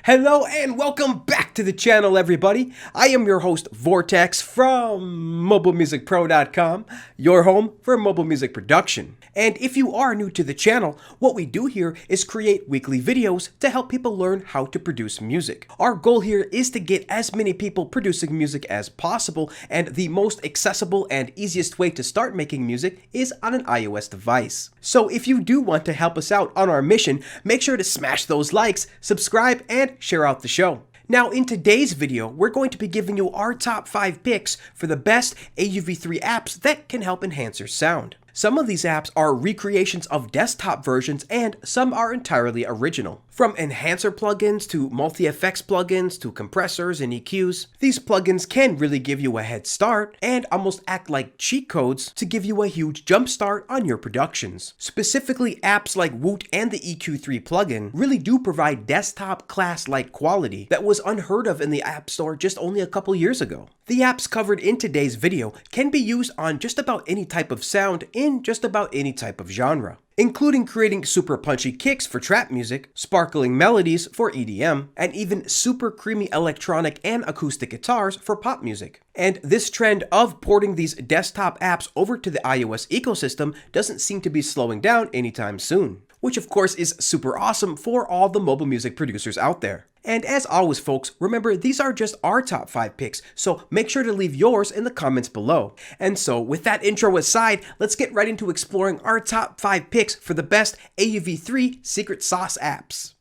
Hello and welcome back to the channel, everybody. I am your host, Vortex from MobileMusicPro.com, your home for mobile music production. And if you are new to the channel, what we do here is create weekly videos to help people learn how to produce music. Our goal here is to get as many people producing music as possible, and the most accessible and easiest way to start making music is on an iOS device. So if you do want to help us out on our mission, make sure to smash those likes, subscribe, and share out the show. Now, in today's video, we're going to be giving you our top 5 picks for the best AUv3 apps that can help enhance your sound. Some of these apps are recreations of desktop versions, and some are entirely original. From enhancer plugins to multi-effects plugins to compressors and EQs, these plugins can really give you a head start and almost act like cheat codes to give you a huge jump start on your productions. Specifically, apps like WOOTT and the EQ3 plugin really do provide desktop class-like quality that was unheard of in the App Store just only a couple years ago. The apps covered in today's video can be used on just about any type of sound in just about any type of genre, including creating super punchy kicks for trap music, sparkling melodies for EDM, and even super creamy electronic and acoustic guitars for pop music. And this trend of porting these desktop apps over to the iOS ecosystem doesn't seem to be slowing down anytime soon, which of course is super awesome for all the mobile music producers out there. And as always, folks, remember these are just our top 5 picks, so make sure to leave yours in the comments below. And so with that intro aside, let's get right into exploring our top 5 picks for the best AUv3 secret sauce apps.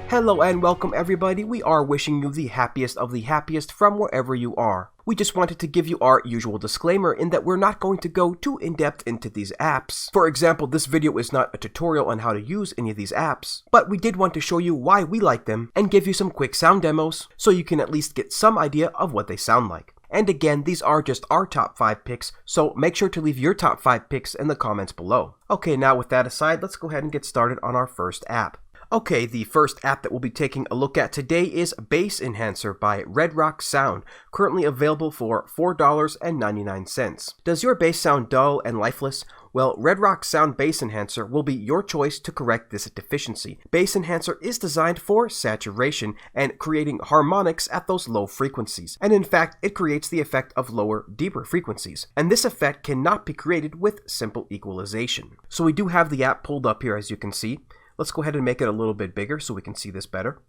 Hello and welcome, everybody. We are wishing you the happiest of the happiest from wherever you are. We just wanted to give you our usual disclaimer in that we're not going to go too in-depth into these apps. For example, this video is not a tutorial on how to use any of these apps, but we did want to show you why we like them and give you some quick sound demos so you can at least get some idea of what they sound like. And again, these are just our top 5 picks, so make sure to leave your top 5 picks in the comments below. Okay, now with that aside, let's go ahead and get started on our first app. Okay, the first app that we'll be taking a look at today is Bass Enhancer by Red Rock Sound, currently available for $4.99. Does your bass sound dull and lifeless? Well, Red Rock Sound Bass Enhancer will be your choice to correct this deficiency. Bass Enhancer is designed for saturation and creating harmonics at those low frequencies, and in fact, it creates the effect of lower, deeper frequencies. And this effect cannot be created with simple equalization. So we do have the app pulled up here, as you can see. Let's go ahead and make it a little bit bigger so we can see this better.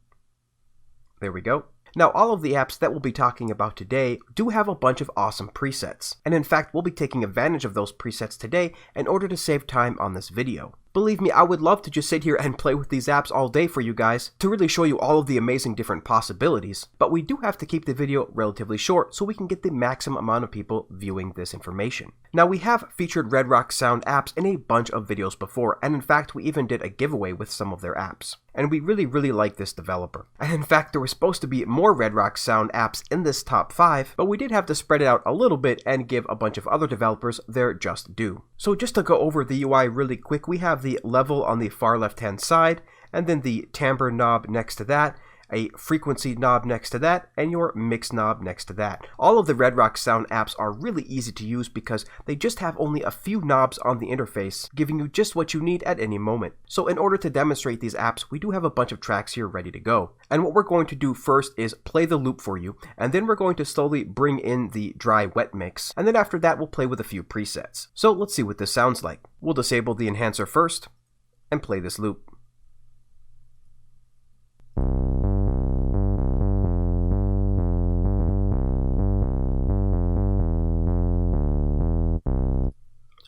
There we go. Now, all of the apps that we'll be talking about today do have a bunch of awesome presets. And in fact, we'll be taking advantage of those presets today in order to save time on this video. Believe me, I would love to just sit here and play with these apps all day for you guys to really show you all of the amazing different possibilities, but we do have to keep the video relatively short so we can get the maximum amount of people viewing this information. Now, we have featured Red Rock Sound apps in a bunch of videos before, and in fact, we even did a giveaway with some of their apps. And we really like this developer. And in fact, there was supposed to be more Red Rock Sound apps in this top 5, but we did have to spread it out a little bit and give a bunch of other developers their just due. So just to go over the UI really quick, we have the level on the far left-hand side, and then the timbre knob next to that, a frequency knob next to that, and your mix knob next to that. All of the Red Rock Sound apps are really easy to use because they just have only a few knobs on the interface, giving you just what you need at any moment. So in order to demonstrate these apps, we do have a bunch of tracks here ready to go. And what we're going to do first is play the loop for you, and then we're going to slowly bring in the dry wet mix, and then after that we'll play with a few presets. So let's see what this sounds like. We'll disable the enhancer first, and play this loop.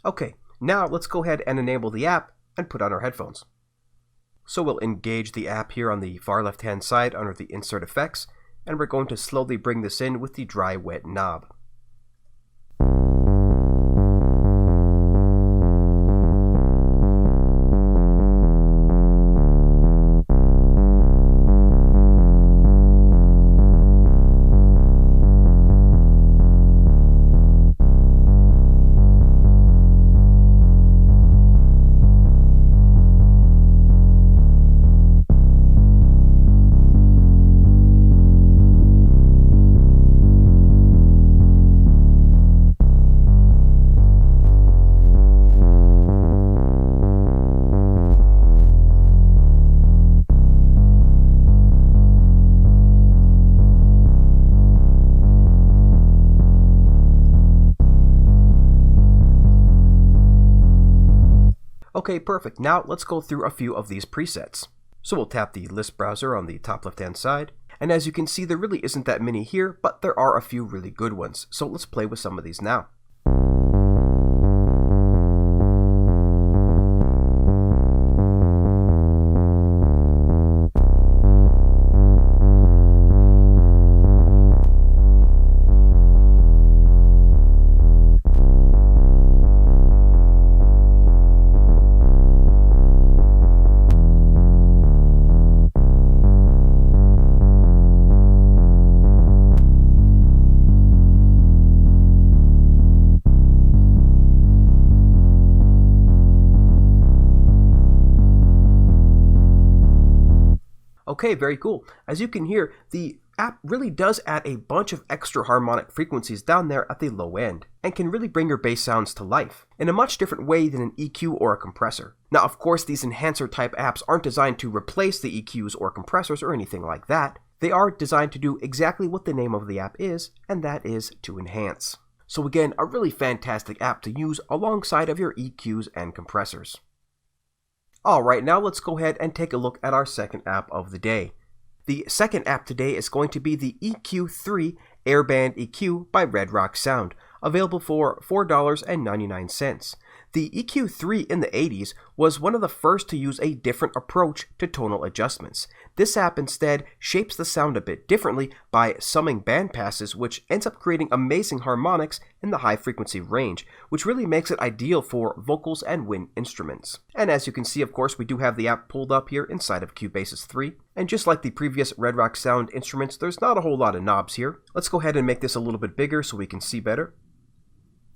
Okay, now let's go ahead and enable the app and put on our headphones. So we'll engage the app here on the far left hand side under the Insert Effects, and we're going to slowly bring this in with the dry wet knob. Okay, perfect. Now let's go through a few of these presets. So we'll tap the list browser on the top left-hand side. And as you can see, there really isn't that many here, but there are a few really good ones. So let's play with some of these now. Okay, very cool. As you can hear, the app really does add a bunch of extra harmonic frequencies down there at the low end, and can really bring your bass sounds to life, in a much different way than an EQ or a compressor. Now, of course, these enhancer type apps aren't designed to replace the EQs or compressors or anything like that. They are designed to do exactly what the name of the app is, and that is to enhance. So again, a really fantastic app to use alongside of your EQs and compressors. Alright, now let's go ahead and take a look at our second app of the day. The second app today is going to be the EQ3 Air Band EQ by Red Rock Sound, available for $4.99. The EQ3 in the 80s was one of the first to use a different approach to tonal adjustments. This app instead shapes the sound a bit differently by summing band passes, which ends up creating amazing harmonics in the high frequency range, which really makes it ideal for vocals and wind instruments. And as you can see, of course, we do have the app pulled up here inside of Cubasis 3. And just like the previous Red Rock Sound instruments, there's not a whole lot of knobs here. Let's go ahead and make this a little bit bigger so we can see better.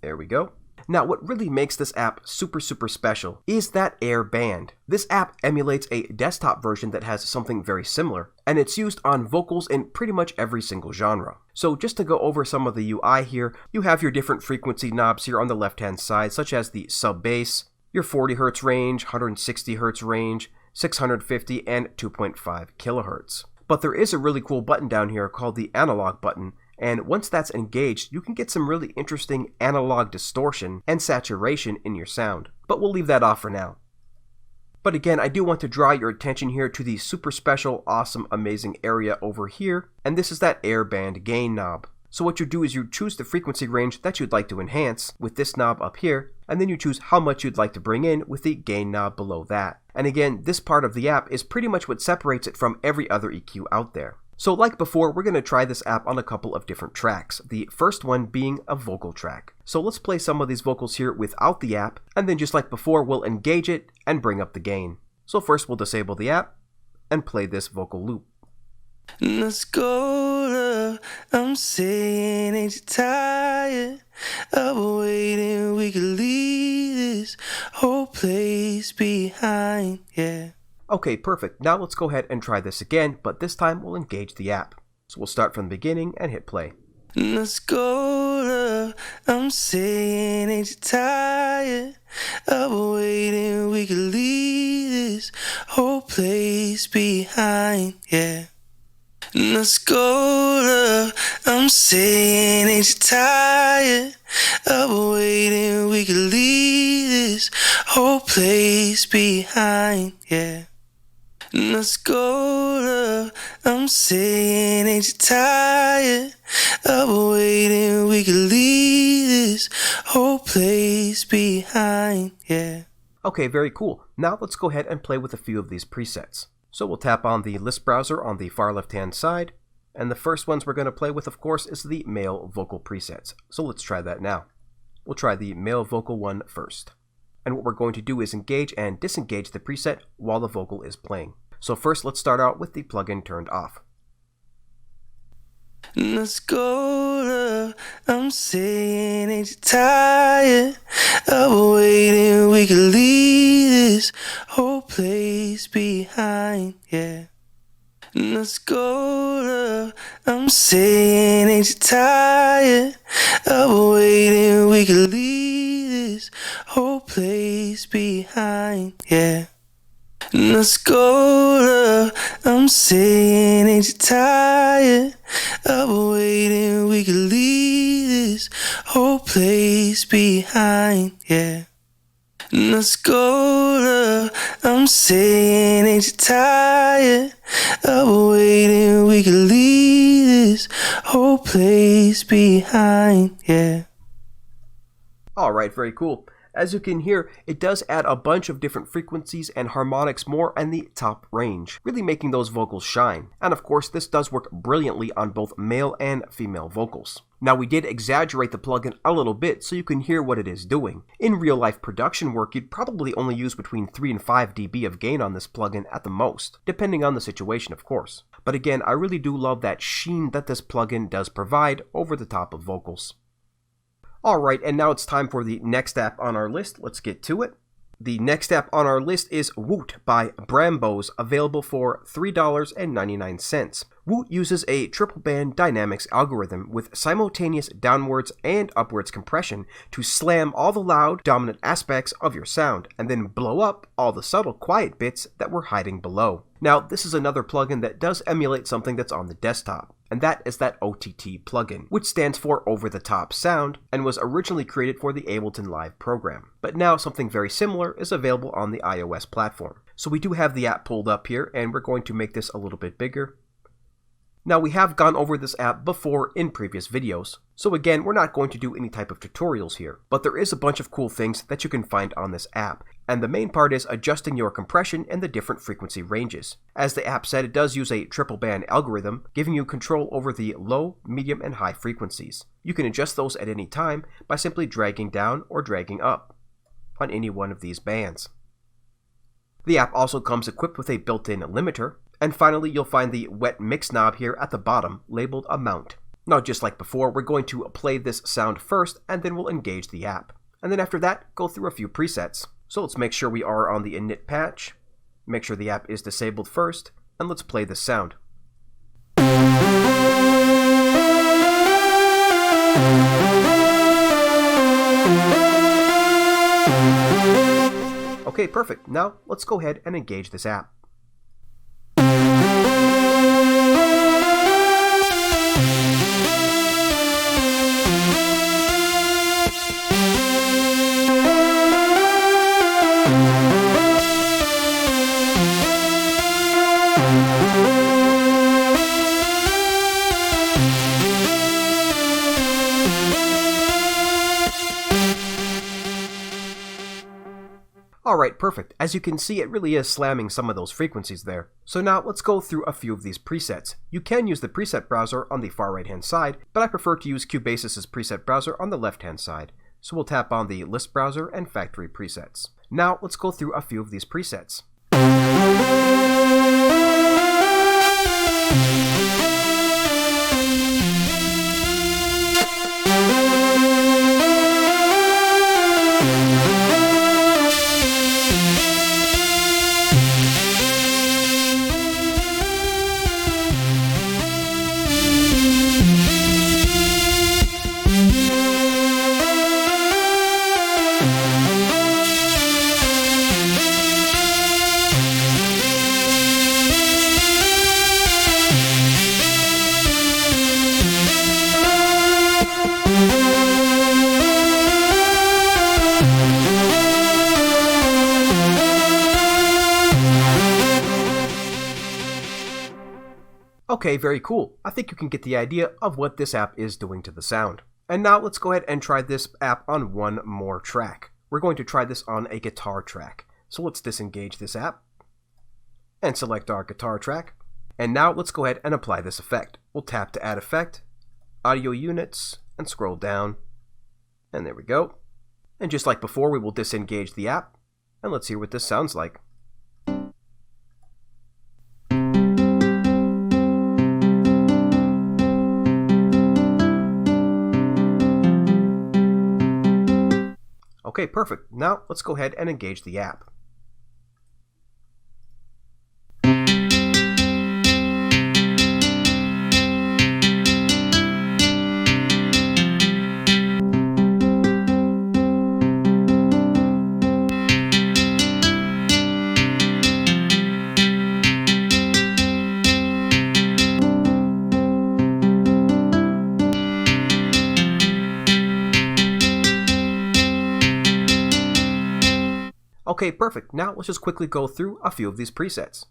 There we go. Now, what really makes this app super special is that Air Band. This app emulates a desktop version that has something very similar, and it's used on vocals in pretty much every single genre. So just to go over some of the UI here, you have your different frequency knobs here on the left-hand side, such as the sub-bass, your 40 Hz range, 160 Hz range, 650, and 2.5 kHz. But there is a really cool button down here called the analog button, and once that's engaged, you can get some really interesting analog distortion and saturation in your sound. But we'll leave that off for now. But again, I do want to draw your attention here to the super special, awesome, amazing area over here, and this is that Air Band gain knob. So what you do is you choose the frequency range that you'd like to enhance with this knob up here, and then you choose how much you'd like to bring in with the gain knob below that. And again, this part of the app is pretty much what separates it from every other EQ out there. So like before, we're going to try this app on a couple of different tracks, the first one being a vocal track. So let's play some of these vocals here without the app, and then just like before, we'll engage it and bring up the gain. So first we'll disable the app and play this vocal loop. Let's go, love. I'm saying, ain't you tired of waiting? We could leave this whole place behind, yeah. Okay, perfect. Now let's go ahead and try this again, but this time we'll engage the app. So we'll start from the beginning and hit play. Let's go, love. I'm saying, ain't you tired of waiting? We could leave this whole place behind, yeah. Let's go, love. I'm saying, ain't you tired of waiting? We could leave this whole place behind, yeah. Let's go, love. I'm saying, ain't you tired of waiting? We could leave this whole place behind, yeah. Okay, very cool. Now let's go ahead and play with a few of these presets. So we'll tap on the list browser on the far left-hand side, and the first ones we're going to play with, of course, is the male vocal presets. So let's try that now. We'll try the male vocal one first. And what we're going to do is engage and disengage the preset while the vocal is playing. So first, let's start out with the plugin turned off. Let's go, love. I'm saying, ain't you tired of waiting? We could leave this whole place behind, yeah. Let's go, love. I'm saying, ain't you tired of waiting? We could leave this whole place behind, yeah. Let's go, love. I'm saying, ain't you tired of waiting? We could leave this whole place behind, yeah. Let's go, love. I'm saying, ain't you tired of waiting? We could leave this whole place behind, yeah. Alright, very cool. As you can hear, it does add a bunch of different frequencies and harmonics more in the top range, really making those vocals shine. And of course, this does work brilliantly on both male and female vocals. Now, we did exaggerate the plugin a little bit so you can hear what it is doing. In real-life production work, you'd probably only use between 3 and 5 dB of gain on this plugin at the most, depending on the situation, of course. But again, I really do love that sheen that this plugin does provide over the top of vocals. Alright, and now it's time for the next app on our list. Let's get to it. The next app on our list is WOOTT by Brambos, available for $3.99. WOOTT uses a triple band dynamics algorithm with simultaneous downwards and upwards compression to slam all the loud, dominant aspects of your sound, and then blow up all the subtle, quiet bits that were hiding below. Now, this is another plugin that does emulate something that's on the desktop, and that is that OTT plugin, which stands for Over the Top Sound, and was originally created for the Ableton Live program. But now something very similar is available on the iOS platform. So we do have the app pulled up here, and we're going to make this a little bit bigger. Now, we have gone over this app before in previous videos, so again, we're not going to do any type of tutorials here, but there is a bunch of cool things that you can find on this app, and the main part is adjusting your compression and the different frequency ranges. As the app said, it does use a triple band algorithm, giving you control over the low, medium, and high frequencies. You can adjust those at any time by simply dragging down or dragging up on any one of these bands. The app also comes equipped with a built-in limiter. And finally, you'll find the wet mix knob here at the bottom, labeled Amount. Now, just like before, we're going to play this sound first, and then we'll engage the app. And then after that, go through a few presets. So let's make sure we are on the init patch, make sure the app is disabled first, and let's play this sound. Okay, perfect. Now, let's go ahead and engage this app. Alright, perfect. As you can see, it really is slamming some of those frequencies there. So now let's go through a few of these presets. You can use the preset browser on the far right hand side, but I prefer to use Cubasis' preset browser on the left hand side. So we'll tap on the list browser and factory presets. Now let's go through a few of these presets. Okay, very cool. I think you can get the idea of what this app is doing to the sound. And now let's go ahead and try this app on one more track. We're going to try this on a guitar track. So let's disengage this app and select our guitar track. And now let's go ahead and apply this effect. We'll tap to add effect, audio units, and scroll down. And there we go. And just like before, we will disengage the app. And let's hear what this sounds like. Okay, perfect. Now let's go ahead and engage the app. Okay, perfect. Now let's just quickly go through a few of these presets.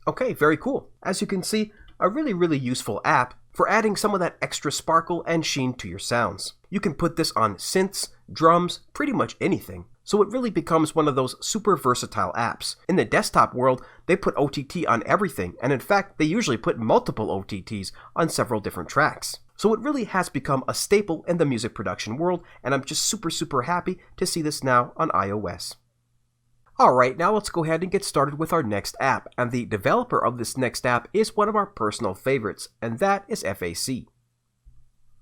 Okay, very cool. As you can see, a really useful app for adding some of that extra sparkle and sheen to your sounds. You can put this on synths, drums, pretty much anything. So it really becomes one of those super versatile apps. In the desktop world, they put OTT on everything, and in fact, they usually put multiple OTTs on several different tracks. So it really has become a staple in the music production world, and I'm just super happy to see this now on iOS. Alright, now let's go ahead and get started with our next app, and the developer of this next app is one of our personal favorites, and that is FAC.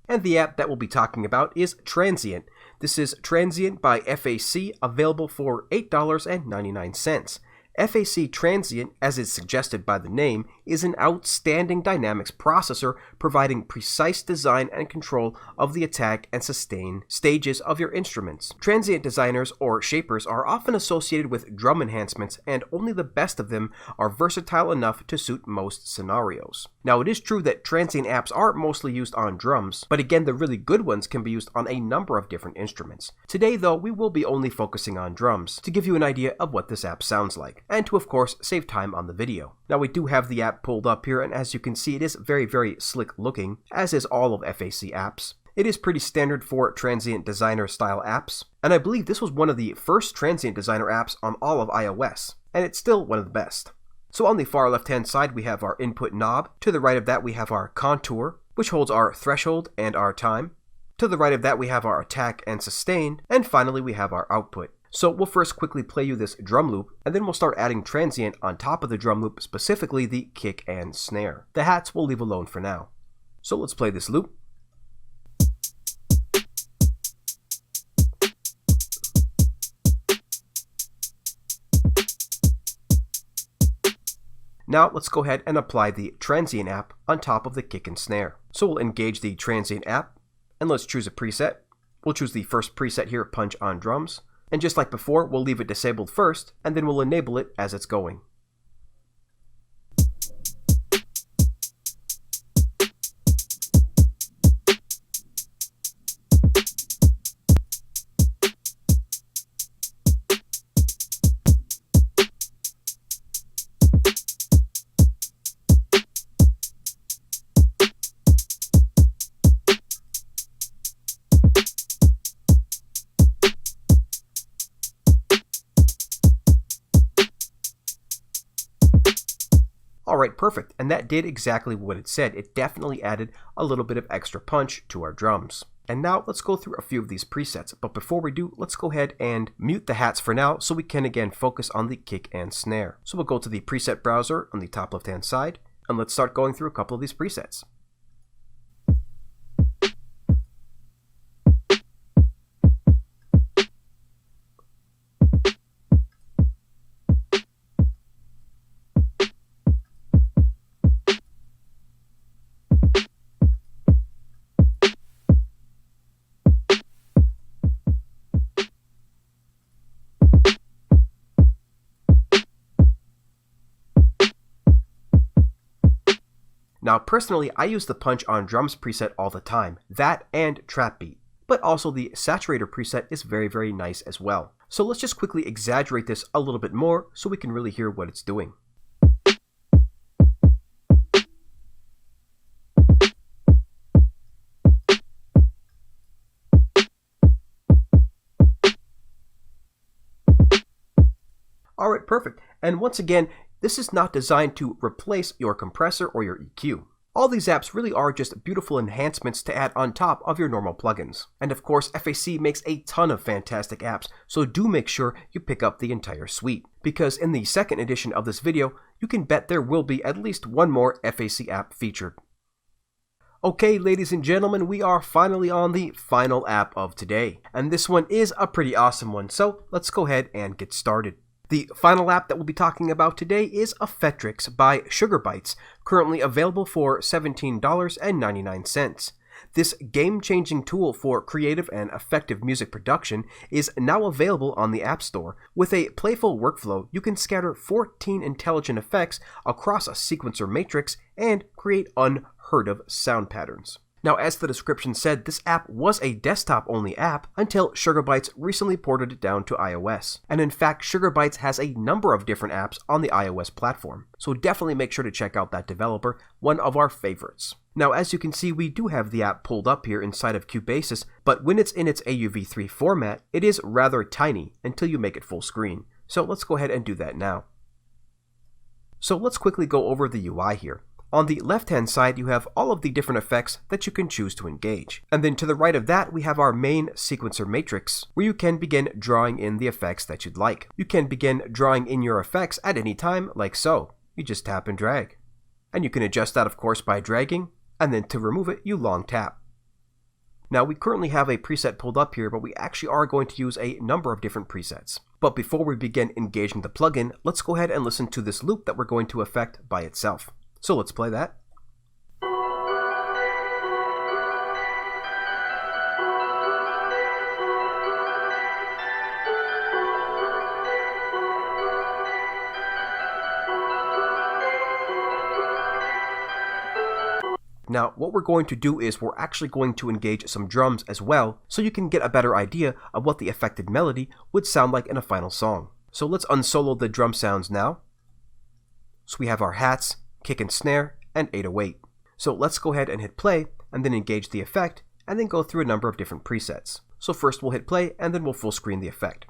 And the app that we'll be talking about is Transient. This is Transient by FAC, available for $8.99. FAC Transient, as is suggested by the name, is an outstanding dynamics processor providing precise design and control of the attack and sustain stages of your instruments. Transient designers or shapers are often associated with drum enhancements, and only the best of them are versatile enough to suit most scenarios. Now, it is true that transient apps are mostly used on drums, but again, the really good ones can be used on a number of different instruments. Today, though, we will be only focusing on drums to give you an idea of what this app sounds like, and to, of course, save time on the video. Now, we do have the app pulled up here, and as you can see, it is very slick looking, as is all of FAC apps. It is pretty standard for transient designer style apps, and I believe this was one of the first transient designer apps on all of iOS, and it's still one of the best. So on the far left hand side we have our input knob, to the right of that we have our contour, which holds our threshold and our time. To the right of that we have our attack and sustain, and finally we have our output. So we'll first quickly play you this drum loop, and then we'll start adding transient on top of the drum loop, specifically the kick and snare. The hats we'll leave alone for now. So let's play this loop. Now let's go ahead and apply the Transient app on top of the kick and snare. So we'll engage the Transient app, and let's choose a preset. We'll choose the first preset here, Punch on Drums. And just like before, we'll leave it disabled first, and then we'll enable it as it's going. Alright, perfect, and that did exactly what it said. It definitely added a little bit of extra punch to our drums. And now let's go through a few of these presets, but before we do, let's go ahead and mute the hats for now so we can again focus on the kick and snare. So we'll go to the preset browser on the top left hand side, and let's start going through a couple of these presets. Now personally, I use the Punch on Drums preset all the time, that and Trap Beat. But also the Saturator preset is very nice as well. So let's just quickly exaggerate this a little bit more so we can really hear what it's doing. Alright, perfect. And once again, this is not designed to replace your compressor or your EQ. All these apps really are just beautiful enhancements to add on top of your normal plugins. And of course, FAC makes a ton of fantastic apps, so do make sure you pick up the entire suite. Because in the second edition of this video, you can bet there will be at least one more FAC app featured. Okay, ladies and gentlemen, we are finally on the final app of today, and this one is a pretty awesome one, so let's go ahead and get started. The final app that we'll be talking about today is Effectrix by Sugarbytes, currently available for $17.99. This game-changing tool for creative and effective music production is now available on the App Store. With a playful workflow, you can scatter 14 intelligent effects across a sequencer matrix and create unheard of sound patterns. Now, as the description said, this app was a desktop-only app until Sugarbytes recently ported it down to iOS. And in fact, Sugarbytes has a number of different apps on the iOS platform, so definitely make sure to check out that developer, one of our favorites. Now, as you can see, we do have the app pulled up here inside of Cubasis, but when it's in its AUv3 format, it is rather tiny until you make it full screen. So let's go ahead and do that now. So let's quickly go over the UI here. On the left-hand side, you have all of the different effects that you can choose to engage. And then to the right of that, we have our main sequencer matrix, where you can begin drawing in the effects that you'd like. You can begin drawing in your effects at any time, like so. You just tap and drag. And you can adjust that, of course, by dragging, and then to remove it, you long tap. Now, we currently have a preset pulled up here, but we actually are going to use a number of different presets. But before we begin engaging the plugin, let's go ahead and listen to this loop that we're going to affect by itself. So let's play that. Now, what we're going to do is we're actually going to engage some drums as well, so you can get a better idea of what the affected melody would sound like in a final song. So let's unsolo the drum sounds now. So we have our hats, kick and snare, and 808. So let's go ahead and hit play, and then engage the effect, and then go through a number of different presets. So first we'll hit play, and then we'll full screen the effect.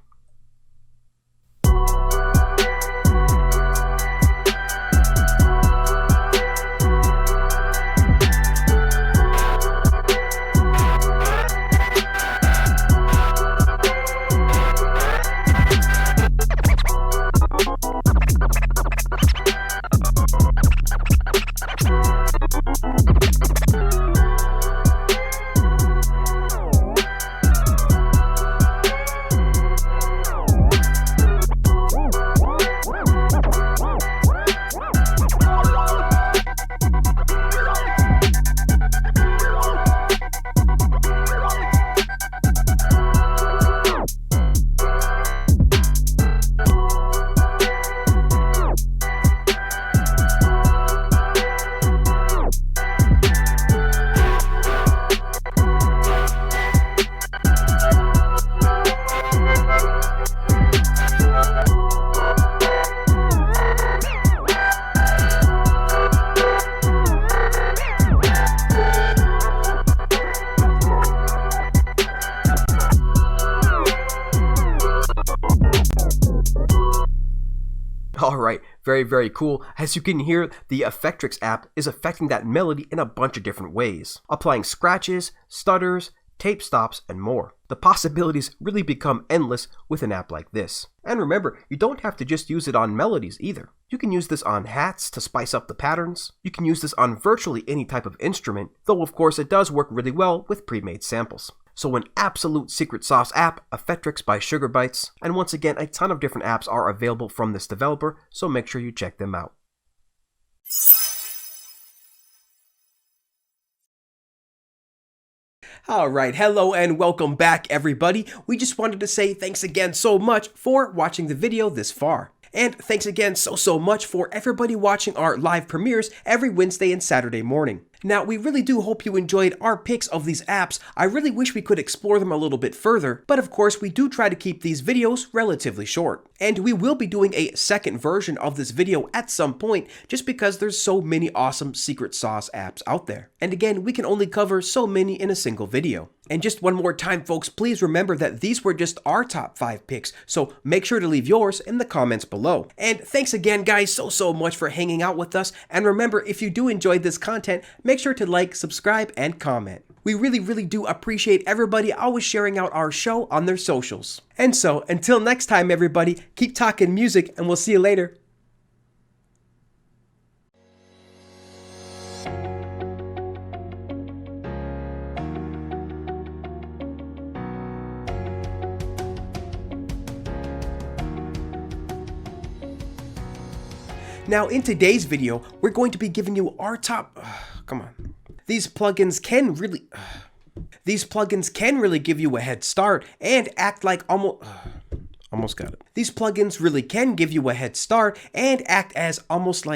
Alright, very cool. As you can hear, the Effectrix app is affecting that melody in a bunch of different ways, applying scratches, stutters, tape stops, and more. The possibilities really become endless with an app like this. And remember, you don't have to just use it on melodies either. You can use this on hats to spice up the patterns. You can use this on virtually any type of instrument, though of course it does work really well with pre-made samples. So an absolute secret sauce app, Effectrix by Sugarbytes, and once again, a ton of different apps are available from this developer, so make sure you check them out. Alright, hello and welcome back everybody. We just wanted to say thanks again so much for watching the video this far. And thanks again so much for everybody watching our live premieres every Wednesday and Saturday morning. Now, we really do hope you enjoyed our picks of these apps. I really wish we could explore them a little bit further, but of course we do try to keep these videos relatively short. And we will be doing a second version of this video at some point, just because there's so many awesome secret sauce apps out there. And again, we can only cover so many in a single video. And just one more time, folks, please remember that these were just our top 5 picks, so make sure to leave yours in the comments below. And thanks again, guys, so much for hanging out with us. And remember, if you do enjoy this content, make sure to like, subscribe, and comment. We really do appreciate everybody always sharing out our show on their socials. And so, until next time, everybody, keep talking music, and we'll see you later. Now in today's video, we're going to be giving you our top, come on. These plugins can really give you a head start and act like almost got it. These plugins really can give you a head start and act as almost